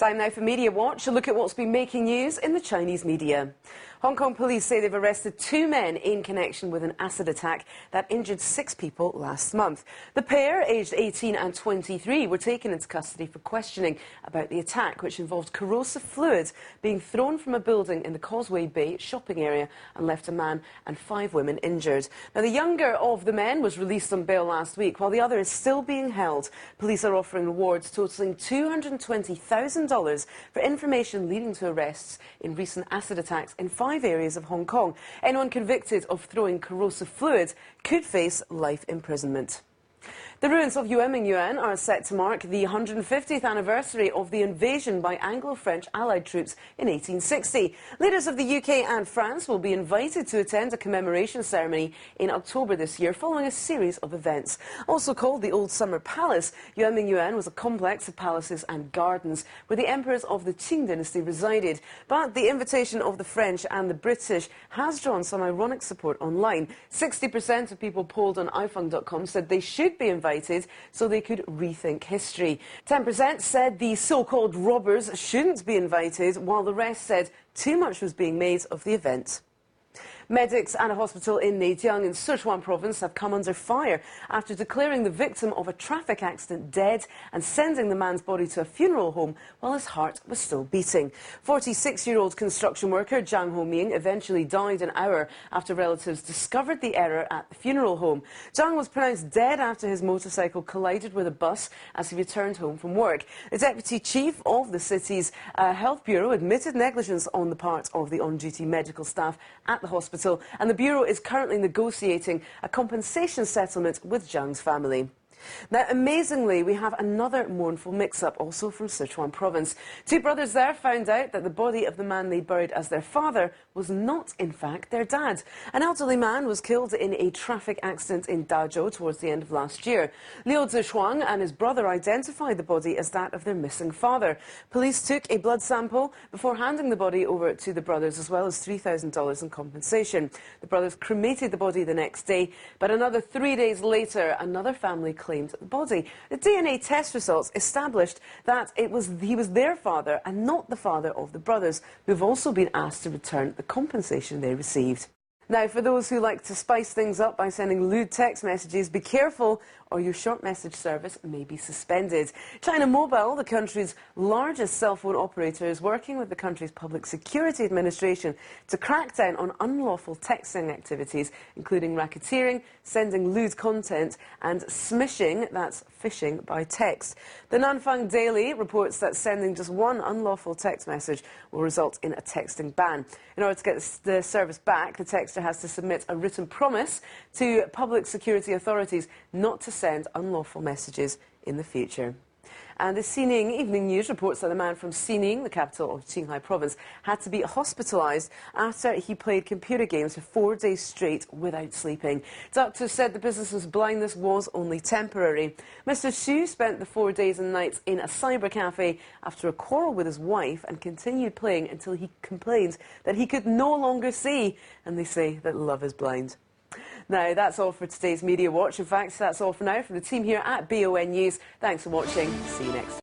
Time now for Media Watch, a look at what's been making news in the Chinese media. Hong Kong police say they've arrested 2 men in connection with an acid attack that injured 6 people last month. The pair, aged 18 and 23, were taken into custody for questioning about the attack, which involved corrosive fluid being thrown from a building in the Causeway Bay shopping area and left a man and 5 women injured. Now, the younger of the men was released on bail last week, while the other is still being held. Police are offering rewards totalling $220,000 for information leading to arrests in recent acid attacks in 5 areas of Hong Kong. Anyone convicted of throwing corrosive fluid could face life imprisonment. The ruins of Yuan are set to mark the 150th anniversary of the invasion by Anglo-French Allied troops in 1860. Leaders of the UK and France will be invited to attend a commemoration ceremony in October this year, following a series of events. Also called the Old Summer Palace, Yuan was a complex of palaces and gardens where the emperors of the Qing dynasty resided. But the invitation of the French and the British has drawn some ironic support online. 60% of people polled on ifeng.com said they should be invited so they could rethink history. 10% said the so-called robbers shouldn't be invited, while the rest said too much was being made of the event. Medics at a hospital in Neijiang in Sichuan province have come under fire after declaring the victim of a traffic accident dead and sending the man's body to a funeral home while his heart was still beating. 46-year-old construction worker Zhang Homing eventually died an hour after relatives discovered the error at the funeral home. Zhang was pronounced dead after his motorcycle collided with a bus as he returned home from work. The deputy chief of the city's health bureau admitted negligence on the part of the on-duty medical staff at the hospital, and the Bureau is currently negotiating a compensation settlement with Zhang's family. Now, amazingly, we have another mournful mix-up, also from Sichuan province. 2 brothers there found out that the body of the man they buried as their father was not, in fact, their dad. An elderly man was killed in a traffic accident in Dazhou towards the end of last year. Liu Zishuang and his brother identified the body as that of their missing father. Police took a blood sample before handing the body over to the brothers, as well as $3,000 in compensation. The brothers cremated the body the next day, but another 3 days later, another family claimed the body. The DNA test results established that he was their father and not the father of the brothers, who have also been asked to return the compensation they received. Now, for those who like to spice things up by sending lewd text messages, be careful or your short message service may be suspended. China Mobile, the country's largest cell phone operator, is working with the country's Public Security Administration to crack down on unlawful texting activities, including racketeering, sending lewd content and smishing, that's phishing, by text. The Nanfang Daily reports that sending just one unlawful text message will result in a texting ban. In order to get the service back, the texter has to submit a written promise to public security authorities not to send unlawful messages in the future. And the Xining Evening News reports that a man from Xining, the capital of Qinghai province, had to be hospitalised after he played computer games for 4 days straight without sleeping. Doctors said the businessman's blindness was only temporary. Mr. Xu spent the 4 days and nights in a cyber cafe after a quarrel with his wife and continued playing until he complained that he could no longer see. And they say that love is blind. Now, that's all for today's Media Watch. In fact, that's all for now from the team here at BON News. Thanks for watching. See you next time.